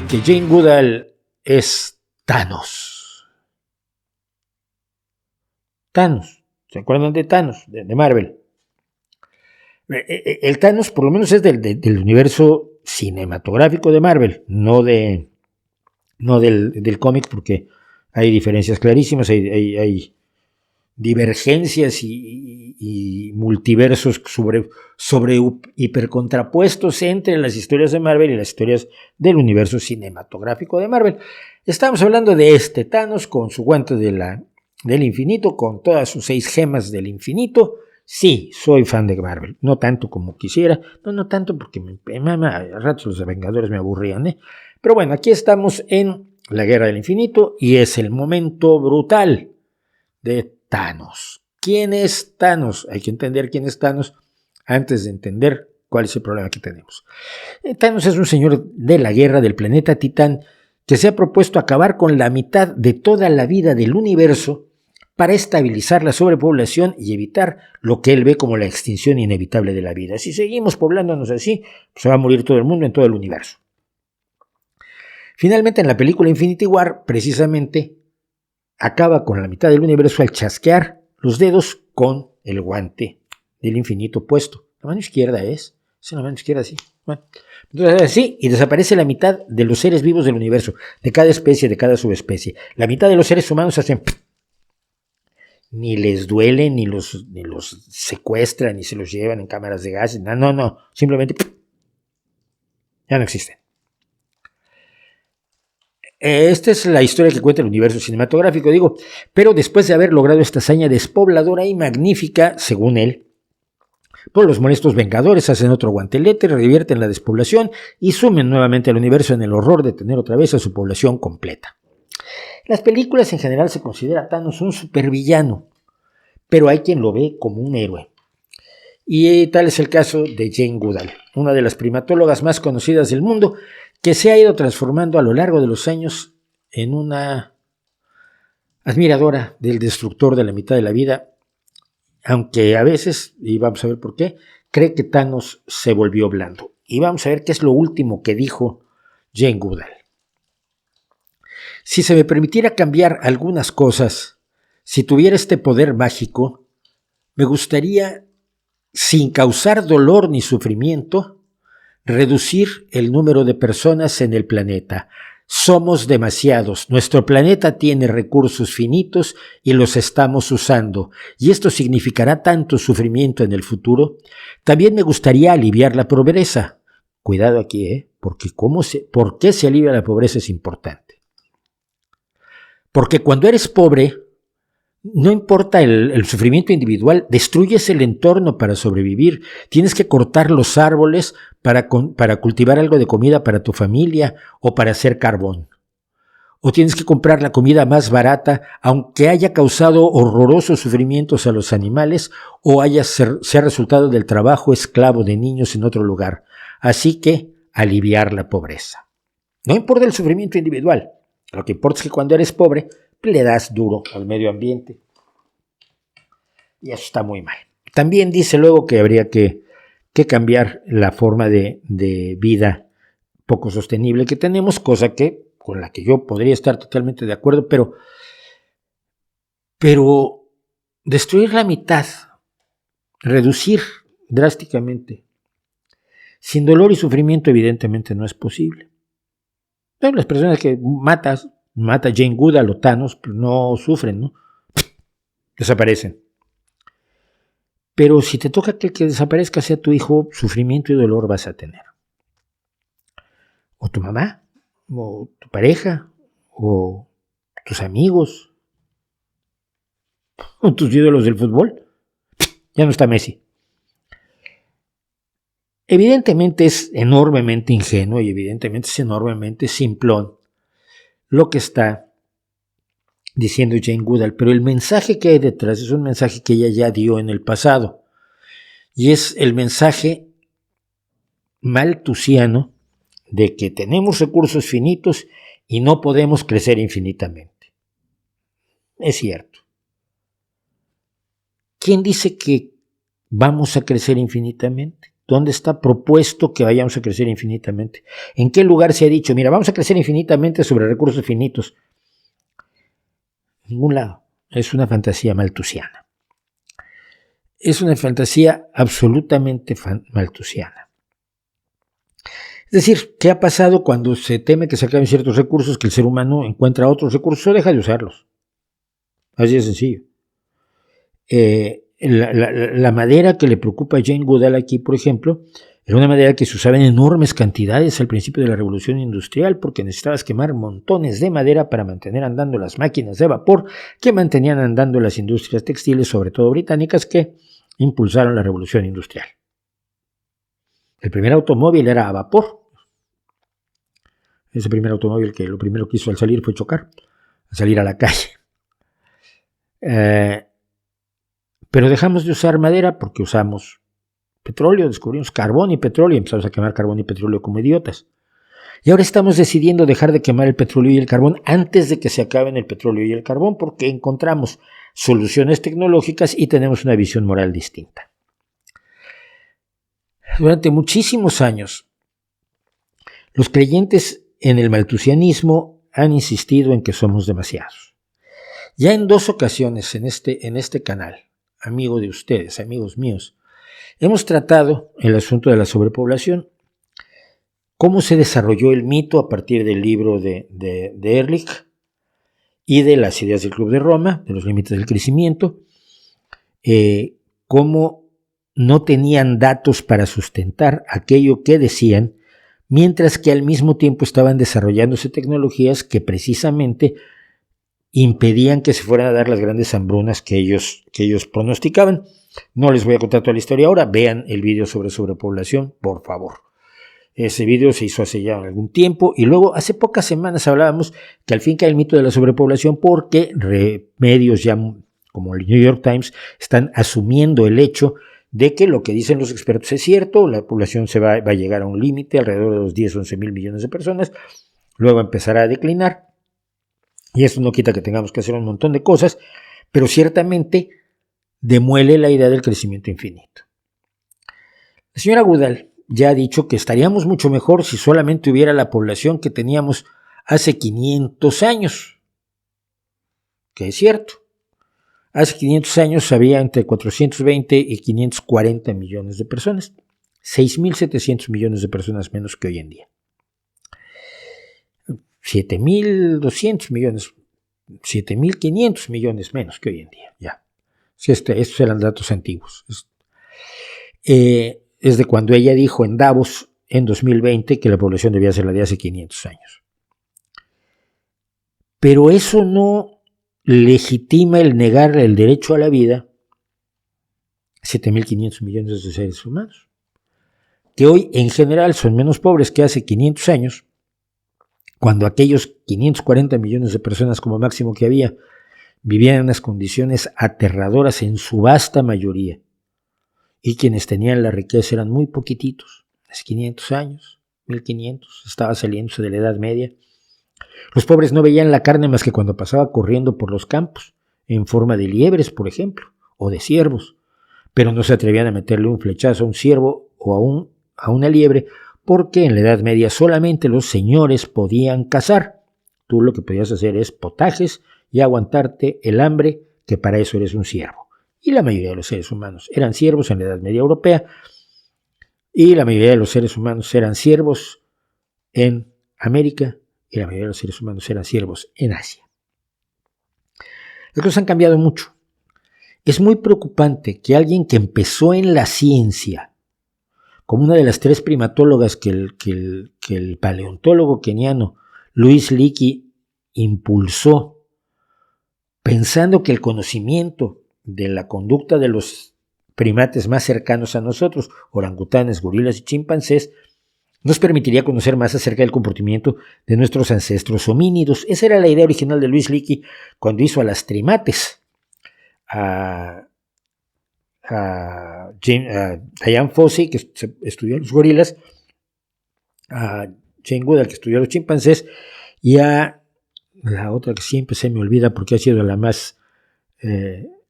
que Jane Goodall es Thanos. Thanos, ¿se acuerdan de Thanos? De Marvel. El Thanos por lo menos es del universo cinematográfico de Marvel, no del cómic, porque hay diferencias clarísimas, hay divergencias y multiversos sobre hipercontrapuestos entre las historias de Marvel y las historias del universo cinematográfico de Marvel. Estamos hablando de este Thanos con su guante del infinito, con todas sus 6 gemas del infinito. Sí, soy fan de Marvel, no tanto como quisiera, no tanto porque a ratos los Vengadores me aburrían, Pero bueno, aquí estamos en la Guerra del Infinito y es el momento brutal de Thanos. ¿Quién es Thanos? Hay que entender quién es Thanos antes de entender cuál es el problema que tenemos. Thanos es un señor de la guerra del planeta Titán que se ha propuesto acabar con la mitad de toda la vida del universo para estabilizar la sobrepoblación y evitar lo que él ve como la extinción inevitable de la vida. Si seguimos poblándonos así, pues se va a morir todo el mundo en todo el universo. Finalmente, en la película Infinity War, precisamente, acaba con la mitad del universo al chasquear los dedos con el guante del infinito puesto. La mano izquierda es la mano izquierda así. Bueno, entonces así, y desaparece la mitad de los seres vivos del universo, de cada especie, de cada subespecie. La mitad de los seres humanos hacen... Ni les duele, ni los secuestran, ni se los llevan en cámaras de gas. No. Simplemente ya no existen. Esta es la historia que cuenta el universo cinematográfico, pero después de haber logrado esta hazaña despobladora y magnífica, según él, pues los molestos Vengadores hacen otro guantelete, revierten la despoblación y sumen nuevamente al universo en el horror de tener otra vez a su población completa. Las películas en general se considera a Thanos un supervillano, pero hay quien lo ve como un héroe. Y tal es el caso de Jane Goodall, una de las primatólogas más conocidas del mundo, que se ha ido transformando a lo largo de los años en una admiradora del destructor de la mitad de la vida, aunque a veces, y vamos a ver por qué, cree que Thanos se volvió blando. Y vamos a ver qué es lo último que dijo Jane Goodall. Si se me permitiera cambiar algunas cosas, si tuviera este poder mágico, me gustaría, sin causar dolor ni sufrimiento, reducir el número de personas en el planeta. Somos demasiados, nuestro planeta tiene recursos finitos y los estamos usando, y esto significará tanto sufrimiento en el futuro. También me gustaría aliviar la pobreza. Cuidado aquí, porque ¿por qué se alivia la pobreza es importante? Porque cuando eres pobre, no importa el sufrimiento individual, destruyes el entorno para sobrevivir. Tienes que cortar los árboles para cultivar algo de comida para tu familia o para hacer carbón. O tienes que comprar la comida más barata, aunque haya causado horrorosos sufrimientos a los animales o sea resultado del trabajo esclavo de niños en otro lugar. Así que aliviar la pobreza. No importa el sufrimiento individual. Lo que importa es que cuando eres pobre, le das duro al medio ambiente. Y eso está muy mal. También dice luego que habría que cambiar la forma de vida poco sostenible que tenemos, cosa con la que yo podría estar totalmente de acuerdo, pero destruir la mitad, reducir drásticamente, sin dolor y sufrimiento evidentemente no es posible. Pero las personas que mata Jane Goodall o Thanos, pues no sufren, ¿no? Desaparecen. Pero si te toca que el que desaparezca sea tu hijo, sufrimiento y dolor vas a tener. O tu mamá, o tu pareja, o tus amigos, o tus ídolos del fútbol. Ya no está Messi. Evidentemente es enormemente ingenuo y evidentemente es enormemente simplón lo que está diciendo Jane Goodall, pero el mensaje que hay detrás es un mensaje que ella ya dio en el pasado, y es el mensaje malthusiano de que tenemos recursos finitos y no podemos crecer infinitamente. Es cierto. ¿Quién dice que vamos a crecer infinitamente? ¿Dónde está propuesto que vayamos a crecer infinitamente? ¿En qué lugar se ha dicho, mira, vamos a crecer infinitamente sobre recursos finitos? En ningún lado. Es una fantasía malthusiana. Es una fantasía absolutamente malthusiana. Es decir, ¿qué ha pasado cuando se teme que se acaben ciertos recursos, que el ser humano encuentra otros recursos o deja de usarlos? Así de sencillo. La madera que le preocupa a Jane Goodall aquí, por ejemplo, era una madera que se usaba en enormes cantidades al principio de la Revolución Industrial, porque necesitabas quemar montones de madera para mantener andando las máquinas de vapor que mantenían andando las industrias textiles, sobre todo británicas, que impulsaron la Revolución Industrial. El primer automóvil era a vapor. Ese primer automóvil que lo primero que hizo al salir fue chocar, al salir a la calle. Pero dejamos de usar madera porque usamos petróleo, descubrimos carbón y petróleo y empezamos a quemar carbón y petróleo como idiotas. Y ahora estamos decidiendo dejar de quemar el petróleo y el carbón antes de que se acaben el petróleo y el carbón porque encontramos soluciones tecnológicas y tenemos una visión moral distinta. Durante muchísimos años, los creyentes en el malthusianismo han insistido en que somos demasiados. Ya en 2 ocasiones en este canal, amigo de ustedes, amigos míos, hemos tratado el asunto de la sobrepoblación, cómo se desarrolló el mito a partir del libro de Ehrlich y de las ideas del Club de Roma, de los límites del crecimiento, cómo no tenían datos para sustentar aquello que decían, mientras que al mismo tiempo estaban desarrollándose tecnologías que precisamente impedían que se fueran a dar las grandes hambrunas que ellos pronosticaban. No les voy a contar toda la historia ahora, vean el video sobre sobrepoblación, por favor. Ese video se hizo hace ya algún tiempo y luego hace pocas semanas hablábamos que al fin cae el mito de la sobrepoblación porque medios ya como el New York Times están asumiendo el hecho de que lo que dicen los expertos es cierto, la población va a llegar a un límite alrededor de los 10-11 mil millones de personas, luego empezará a declinar y eso no quita que tengamos que hacer un montón de cosas, pero ciertamente demuele la idea del crecimiento infinito. La señora Goodall ya ha dicho que estaríamos mucho mejor si solamente hubiera la población que teníamos hace 500 años, que es cierto. Hace 500 años había entre 420 y 540 millones de personas, 6.700 millones de personas menos que hoy en día. 7.200 millones, 7.500 millones menos que hoy en día, ya. Estos eran datos antiguos. Es de cuando ella dijo en Davos en 2020 que la población debía ser la de hace 500 años. Pero eso no legitima el negarle el derecho a la vida a 7.500 millones de seres humanos, que hoy en general son menos pobres que hace 500 años, cuando aquellos 540 millones de personas como máximo que había vivían en unas condiciones aterradoras en su vasta mayoría. Y quienes tenían la riqueza eran muy poquititos, hace 500 años, 1500, estaba saliéndose de la Edad Media. Los pobres no veían la carne más que cuando pasaba corriendo por los campos, en forma de liebres, por ejemplo, o de ciervos, pero no se atrevían a meterle un flechazo a un ciervo o a una liebre, porque en la Edad Media solamente los señores podían cazar. Tú lo que podías hacer es potajes y aguantarte el hambre, que para eso eres un ciervo. Y la mayoría de los seres humanos eran siervos en la Edad Media Europea, y la mayoría de los seres humanos eran siervos en América, y la mayoría de los seres humanos eran siervos en Asia. Las cosas han cambiado mucho. Es muy preocupante que alguien que empezó en la ciencia, como una de las 3 primatólogas que el paleontólogo keniano Louise Leakey impulsó, pensando que el conocimiento de la conducta de los primates más cercanos a nosotros, orangutanes, gorilas y chimpancés, nos permitiría conocer más acerca del comportamiento de nuestros ancestros homínidos. Esa era la idea original de Louise Leakey cuando hizo a las trimates, a Diane Fossey, que estudió los gorilas, a Jane Goodall, que estudió los chimpancés, y a la otra que siempre se me olvida porque ha sido la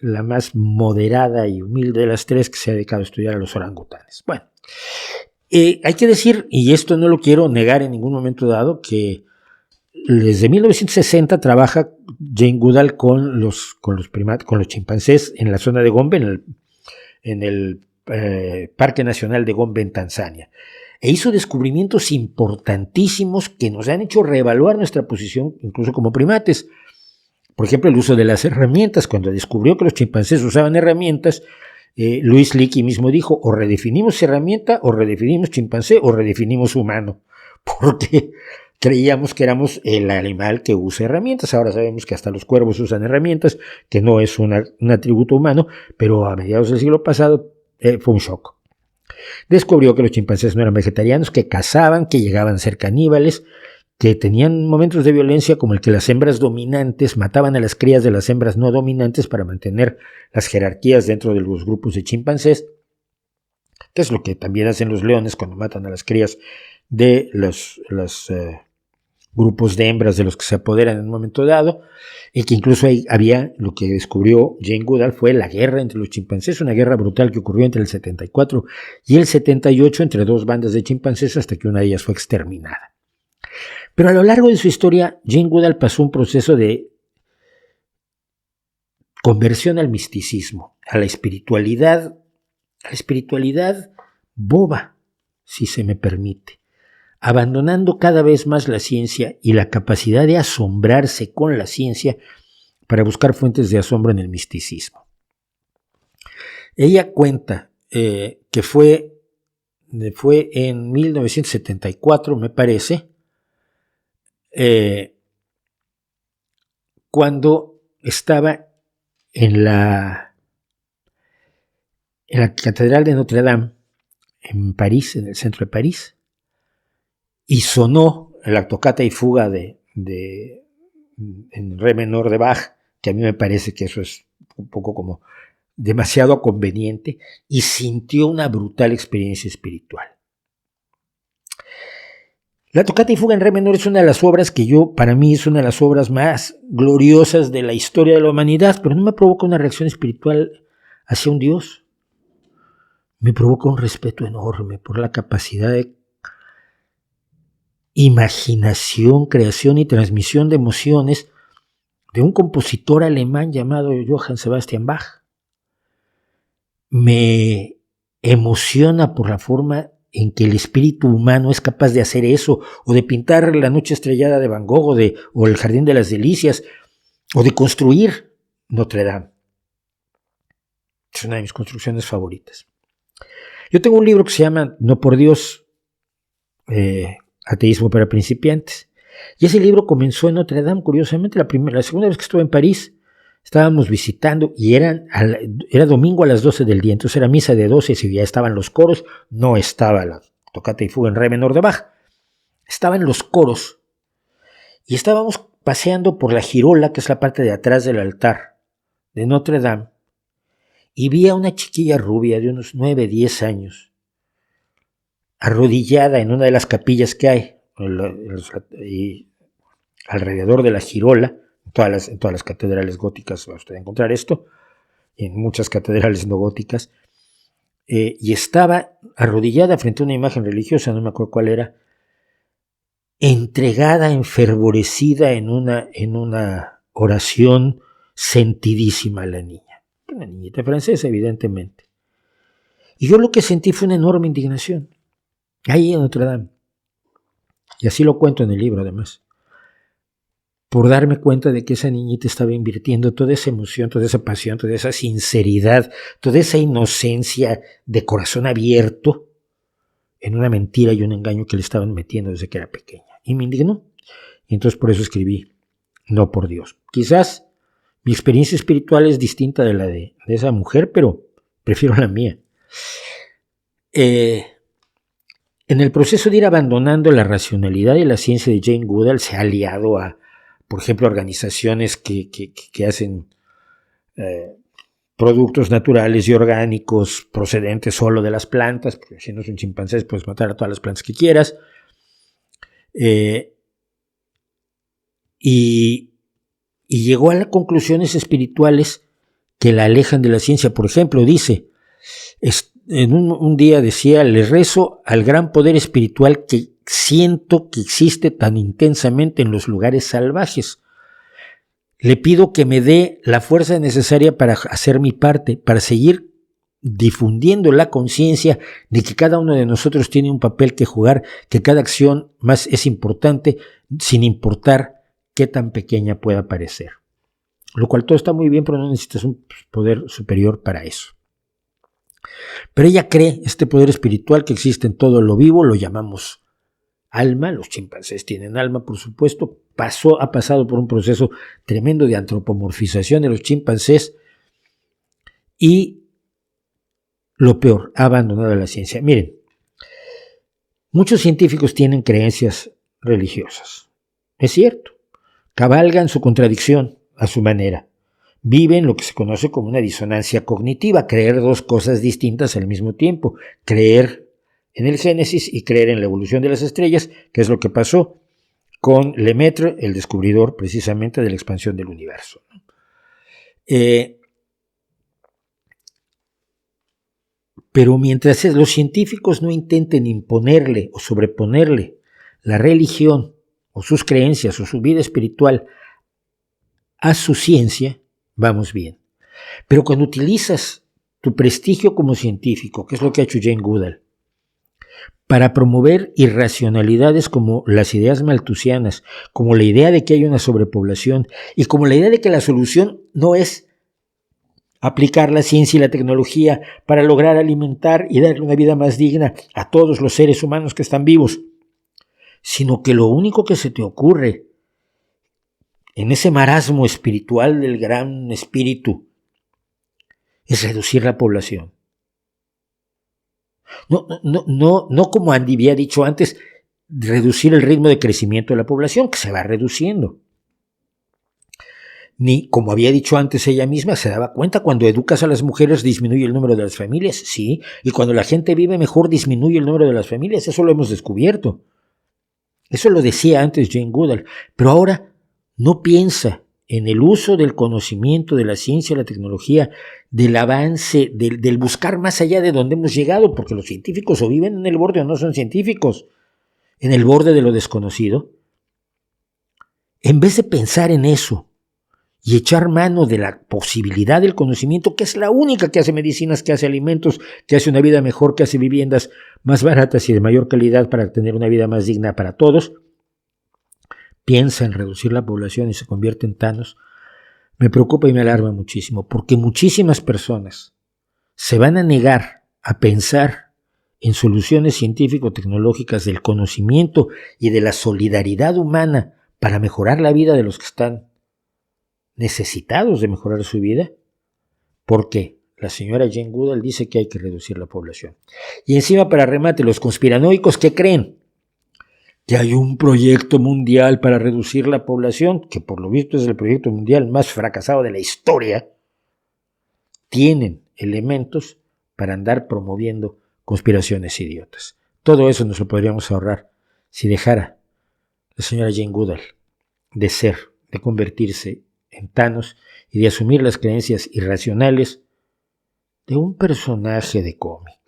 la más moderada y humilde de las tres, que se ha dedicado a estudiar a los orangutanes. Bueno, hay que decir, y esto no lo quiero negar en ningún momento dado, que desde 1960 trabaja Jane Goodall con los chimpancés en la zona de Gombe, en el Parque Nacional de Gombe en Tanzania. E hizo descubrimientos importantísimos que nos han hecho reevaluar nuestra posición incluso como primates. Por ejemplo, el uso de las herramientas. Cuando descubrió que los chimpancés usaban herramientas, Louis Leakey mismo dijo, o redefinimos herramienta, o redefinimos chimpancé, o redefinimos humano, porque creíamos que éramos el animal que usa herramientas. Ahora sabemos que hasta los cuervos usan herramientas, que no es un atributo humano, pero a mediados del siglo pasado fue un shock. Descubrió que los chimpancés no eran vegetarianos, que cazaban, que llegaban a ser caníbales, que tenían momentos de violencia como el que las hembras dominantes mataban a las crías de las hembras no dominantes para mantener las jerarquías dentro de los grupos de chimpancés, que es lo que también hacen los leones cuando matan a las crías de los grupos de hembras de los que se apoderan en un momento dado, y que incluso ahí había, lo que descubrió Jane Goodall fue la guerra entre los chimpancés, una guerra brutal que ocurrió entre el 74 y el 78 entre dos bandas de chimpancés hasta que una de ellas fue exterminada. Pero a lo largo de su historia, Jane Goodall pasó un proceso de conversión al misticismo, a la espiritualidad boba, si se me permite, abandonando cada vez más la ciencia y la capacidad de asombrarse con la ciencia para buscar fuentes de asombro en el misticismo. Ella cuenta que fue en 1974, me parece, cuando estaba en la Catedral de Notre Dame, en París, en el centro de París, y sonó la tocata y fuga en re menor de Bach, que a mí me parece que eso es un poco como demasiado conveniente, y sintió una brutal experiencia espiritual. La tocata y fuga en re menor es una de las obras que para mí es una de las obras más gloriosas de la historia de la humanidad, pero no me provoca una reacción espiritual hacia un Dios. Me provoca un respeto enorme por la capacidad de imaginación, creación y transmisión de emociones de un compositor alemán llamado Johann Sebastian Bach. Me emociona por la forma en que el espíritu humano es capaz de hacer eso, o de pintar La noche estrellada de Van Gogh, o el Jardín de las Delicias, o de construir Notre Dame. Es una de mis construcciones favoritas. Yo tengo un libro que se llama No por Dios, Ateísmo para principiantes, y ese libro comenzó en Notre Dame. Curiosamente, la segunda vez que estuve en París, estábamos visitando y era domingo a las 12 del día, entonces era misa de 12, si ya estaban los coros, no estaba la tocata y fuga en re menor de Bach, estaban los coros, y estábamos paseando por la girola, que es la parte de atrás del altar de Notre Dame, y vi a una chiquilla rubia de unos 9, 10 años, arrodillada en una de las capillas que hay, y alrededor de la girola. En todas las catedrales góticas va a usted encontrar esto, y en muchas catedrales no góticas, y estaba arrodillada frente a una imagen religiosa, no me acuerdo cuál era, entregada, enfervorecida en una oración sentidísima a la niña. Una niñita francesa, evidentemente. Y yo lo que sentí fue una enorme indignación, ahí en Notre Dame. Y así lo cuento en el libro, además. Por darme cuenta de que esa niñita estaba invirtiendo toda esa emoción, toda esa pasión, toda esa sinceridad, toda esa inocencia de corazón abierto en una mentira y un engaño que le estaban metiendo desde que era pequeña. Y me indignó. Y entonces por eso escribí No por Dios. Quizás mi experiencia espiritual es distinta de la de esa mujer, pero prefiero la mía. En el proceso de ir abandonando la racionalidad y la ciencia de Jane Goodall, se ha aliado a, por ejemplo, organizaciones que hacen productos naturales y orgánicos procedentes solo de las plantas, porque si no es un chimpancé puedes matar a todas las plantas que quieras. Y llegó a las conclusiones espirituales que la alejan de la ciencia. Por ejemplo, dice, en un día decía, le rezo al gran poder espiritual que siento que existe tan intensamente en los lugares salvajes. Le pido que me dé la fuerza necesaria para hacer mi parte, para seguir difundiendo la conciencia de que cada uno de nosotros tiene un papel que jugar, que cada acción más es importante, sin importar qué tan pequeña pueda parecer. Lo cual todo está muy bien, pero no necesitas un poder superior para eso. Pero ella cree, este poder espiritual que existe en todo lo vivo, lo llamamos alma. Los chimpancés tienen alma, por supuesto. Ha pasado por un proceso tremendo de antropomorfización de los chimpancés y, lo peor, ha abandonado la ciencia. Miren, muchos científicos tienen creencias religiosas. Es cierto, cabalgan su contradicción a su manera. Viven lo que se conoce como una disonancia cognitiva, creer dos cosas distintas al mismo tiempo, creer en el Génesis y creer en la evolución de las estrellas, que es lo que pasó con Lemaitre, el descubridor precisamente de la expansión del universo. Pero mientras los científicos no intenten imponerle o sobreponerle la religión o sus creencias o su vida espiritual a su ciencia, vamos bien. Pero cuando utilizas tu prestigio como científico, que es lo que ha hecho Jane Goodall, para promover irracionalidades como las ideas malthusianas, como la idea de que hay una sobrepoblación y como la idea de que la solución no es aplicar la ciencia y la tecnología para lograr alimentar y darle una vida más digna a todos los seres humanos que están vivos, sino que lo único que se te ocurre en ese marasmo espiritual del gran espíritu es reducir la población. No como Andy había dicho antes, reducir el ritmo de crecimiento de la población, que se va reduciendo. Ni, como había dicho antes ella misma, se daba cuenta, cuando educas a las mujeres disminuye el número de las familias, sí, y cuando la gente vive mejor disminuye el número de las familias, eso lo hemos descubierto. Eso lo decía antes Jane Goodall, pero ahora no piensa en el uso del conocimiento, de la ciencia, la tecnología, del avance, del buscar más allá de donde hemos llegado, porque los científicos o viven en el borde o no son científicos, en el borde de lo desconocido. En vez de pensar en eso y echar mano de la posibilidad del conocimiento, que es la única que hace medicinas, que hace alimentos, que hace una vida mejor, que hace viviendas más baratas y de mayor calidad para tener una vida más digna para todos, piensa en reducir la población y se convierte en Thanos, me preocupa y me alarma muchísimo, porque muchísimas personas se van a negar a pensar en soluciones científico-tecnológicas del conocimiento y de la solidaridad humana para mejorar la vida de los que están necesitados de mejorar su vida, porque la señora Jane Goodall dice que hay que reducir la población. Y encima, para remate, los conspiranoicos, ¿qué creen? Que hay un proyecto mundial para reducir la población, que por lo visto es el proyecto mundial más fracasado de la historia. Tienen elementos para andar promoviendo conspiraciones idiotas. Todo eso nos lo podríamos ahorrar si dejara la señora Jane Goodall de convertirse en Thanos y de asumir las creencias irracionales de un personaje de cómic,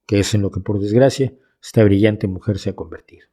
que es en lo que por desgracia esta brillante mujer se ha convertido.